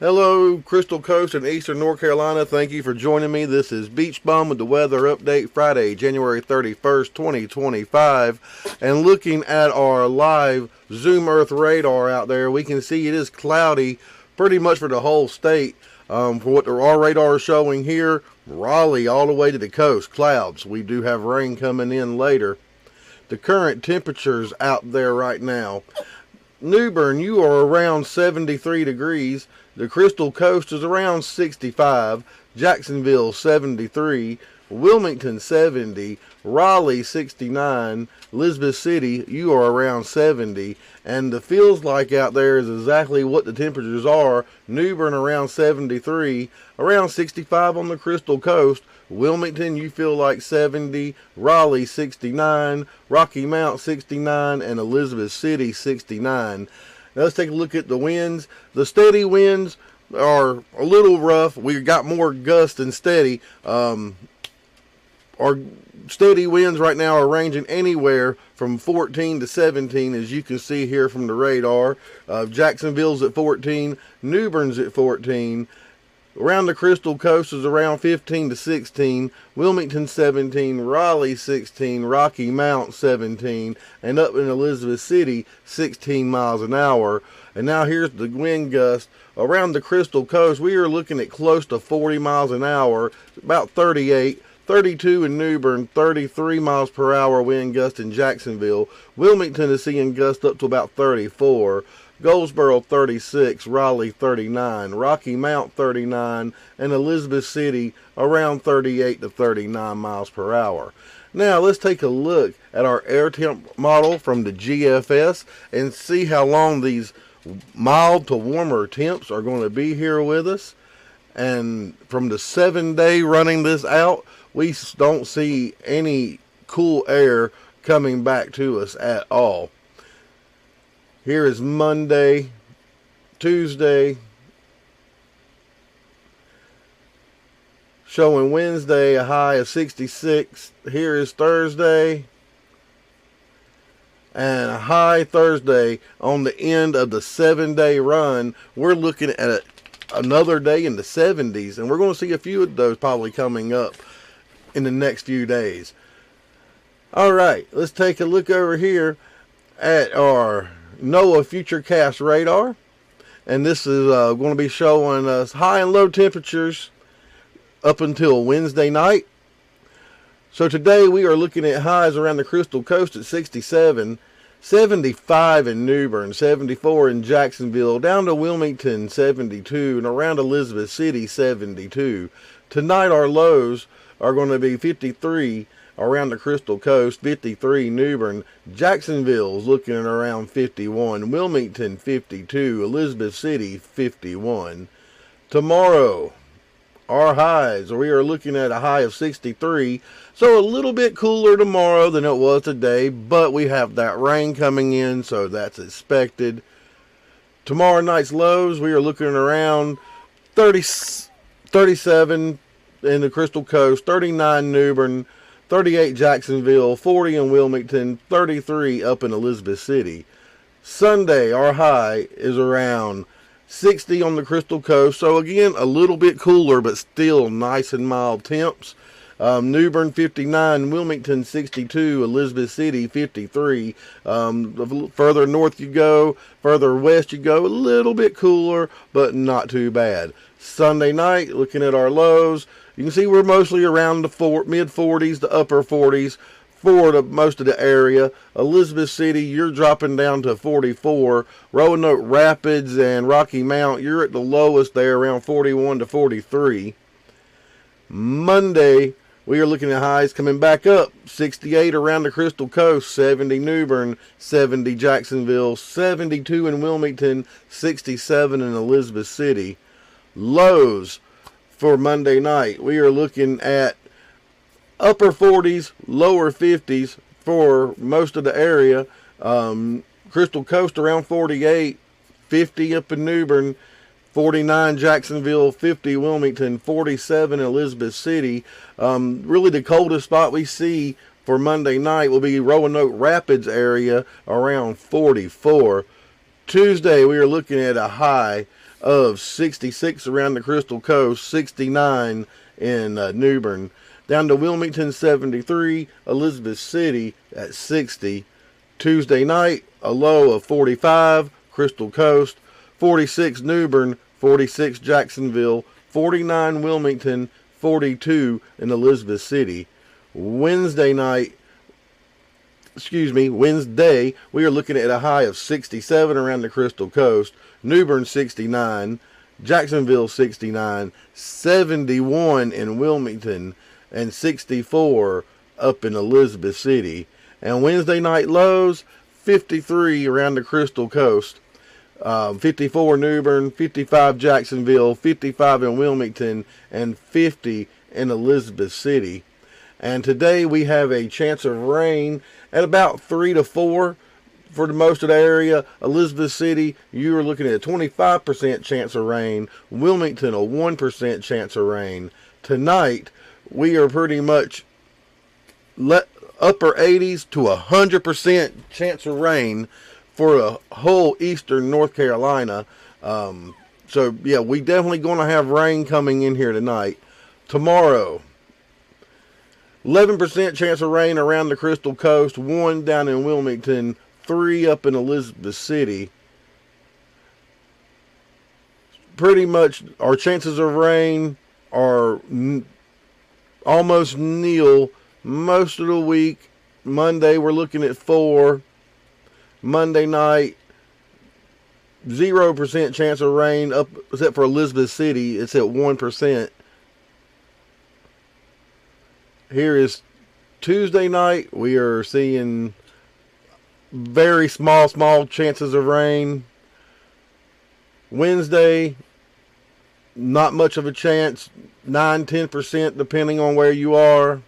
Hello, Crystal Coast and Eastern North Carolina. Thank you for joining me. This is Beach Bum with the weather update Friday, January 31st, 2025. And looking at our live Zoom Earth radar out there, we can see it is cloudy pretty much for the whole state. For what our radar is showing here, Raleigh all the way to the coast, clouds. We do have rain coming in later. The current temperatures out there right now. New Bern, you are around 73 degrees. The Crystal Coast is around 65. Jacksonville 73. Wilmington 70. Raleigh 69. Elizabeth City, you are around 70. And the feels like out there is exactly what the temperatures are. New Bern around 73. Around 65 on the Crystal Coast. Wilmington, you feel like 70, Raleigh 69, Rocky Mount 69, and Elizabeth City 69. Now let's take a look at the winds. The steady winds are a little rough. We got more gust than steady. Our steady winds right now are ranging anywhere from 14 to 17, as you can see here from the radar. Jacksonville's at 14, New Bern's at 14. Around the Crystal Coast is around 15 to 16, Wilmington 17, Raleigh 16, Rocky Mount 17, and up in Elizabeth City 16 miles an hour. And now here's the wind gust. Around the Crystal Coast, we are looking at close to 40 miles an hour, about 38. 32 in New Bern, 33 miles per hour wind gust in Jacksonville. Wilmington is seeing gusts up to about 34. Goldsboro 36, Raleigh 39, Rocky Mount 39, and Elizabeth City around 38 to 39 miles per hour. Now let's take a look at our air temp model from the GFS and see how long these mild to warmer temps are going to be here with us. And from the 7-day running this out, we don't see any cool air coming back to us at all. Here is Monday, Tuesday, showing Wednesday a high of 66. Here is Thursday, and a high Thursday on the end of the 7-day run. We're looking at another day in the 70s, and we're going to see a few of those probably coming up in the next few days. All right, let's take a look over here at our NOAA Futurecast radar, and this is going to be showing us high and low temperatures up until Wednesday night. So today we are looking at highs around the Crystal Coast at 67, 75 in New Bern, 74 in Jacksonville, down to Wilmington 72, and around Elizabeth City 72. Tonight our lows are going to be 53 around the Crystal Coast, 53 New Bern, Jacksonville's looking at around 51, Wilmington 52, Elizabeth City 51. Tomorrow, our highs, we are looking at a high of 63, so a little bit cooler tomorrow than it was today, but we have that rain coming in, so that's expected. Tomorrow night's lows, we are looking around 37 in the Crystal Coast, 39 New Bern, 38 Jacksonville, 40 in Wilmington, 33 up in Elizabeth City. Sunday, our high is around 60 on the Crystal Coast. So again, a little bit cooler, but still nice and mild temps. New Bern 59, Wilmington 62, Elizabeth City 53. The further north you go, further west you go, a little bit cooler, but not too bad. Sunday night, looking at our lows, you can see we're mostly around the mid-40s to upper 40s for most of the area. Elizabeth City, you're dropping down to 44. Roanoke Rapids and Rocky Mount, you're at the lowest there, around 41 to 43. Monday, we are looking at highs coming back up. 68 around the Crystal Coast, 70 New Bern, 70 Jacksonville, 72 in Wilmington, 67 in Elizabeth City. Lows for Monday night, we are looking at upper 40s, lower 50s for most of the area. Crystal Coast around 48, 50 up in New Bern, 49 Jacksonville, 50 Wilmington, 47 Elizabeth City. Really the coldest spot we see for Monday night will be Roanoke Rapids area around 44. Tuesday we are looking at a high of 66 around the Crystal Coast, 69 in New Bern. Down to Wilmington, 73, Elizabeth City at 60. Tuesday night, a low of 45, Crystal Coast, 46 New Bern, 46 Jacksonville, 49 Wilmington, 42 in Elizabeth City. Wednesday, we are looking at a high of 67 around the Crystal Coast, New Bern 69, Jacksonville 69, 71 in Wilmington, and 64 up in Elizabeth City. And Wednesday night lows, 53 around the Crystal Coast, 54 New Bern, 55 Jacksonville, 55 in Wilmington, and 50 in Elizabeth City. And today we have a chance of rain at about 3 to 4 for the most of the area. Elizabeth City, you are looking at a 25% chance of rain. Wilmington, a 1% chance of rain. Tonight, we are pretty much upper 80s to 100% chance of rain for a whole eastern North Carolina. So, yeah, we definitely going to have rain coming in here tonight. Tomorrow, 11% chance of rain around the Crystal Coast, 1 down in Wilmington, 3 up in Elizabeth City. Pretty much our chances of rain are almost nil most of the week. Monday we're looking at 4. Monday night, 0% chance of rain, up except for Elizabeth City, it's at 1%. Here is Tuesday night. We are seeing very small chances of rain. Wednesday, not much of a chance, 9-10% depending on where you are.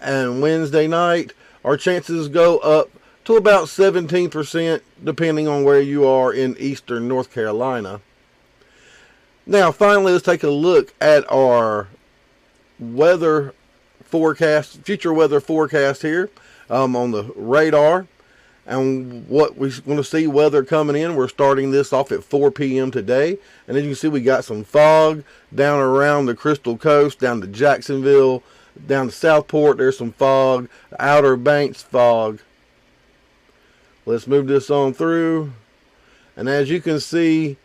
And Wednesday night, our chances go up to about 17% depending on where you are in eastern North Carolina. Now, finally, let's take a look at our weather forecast, future weather forecast here on the radar, and what we're going to see weather coming in. We're starting this off at 4 p.m. today, and as you can see, we got some fog down around the Crystal Coast, down to Jacksonville, down to Southport. There's some fog, Outer Banks fog. Let's move this on through, and as you can see,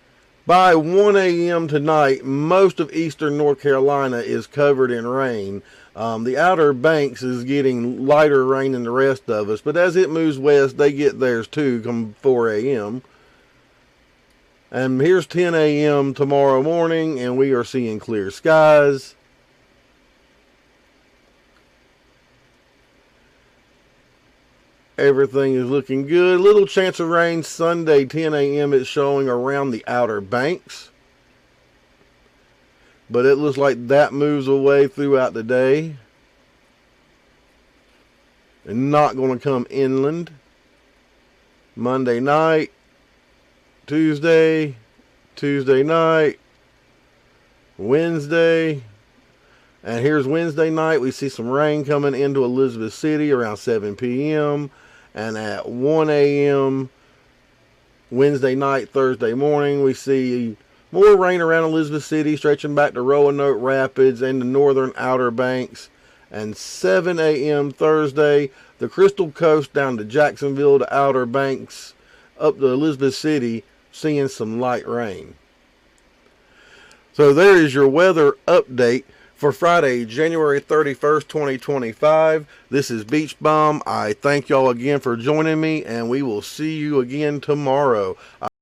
by 1 a.m. tonight, most of eastern North Carolina is covered in rain. The Outer Banks is getting lighter rain than the rest of us, but as it moves west, they get theirs too come 4 a.m. And here's 10 a.m. tomorrow morning, and we are seeing clear skies. Everything is looking good. Little chance of rain Sunday, 10 a.m. It's showing around the Outer Banks. But it looks like that moves away throughout the day. And not going to come inland. Monday night, Tuesday night, Wednesday. And here's Wednesday night. We see some rain coming into Elizabeth City around 7 p.m. And at 1 a.m. Wednesday night, Thursday morning, we see more rain around Elizabeth City, stretching back to Roanoke Rapids and the northern Outer Banks. And 7 a.m. Thursday, the Crystal Coast down to Jacksonville to Outer Banks, up to Elizabeth City, seeing some light rain. So there is your weather update for Friday, January 31st, 2025. This is Beach Bum. I thank y'all again for joining me, and we will see you again tomorrow.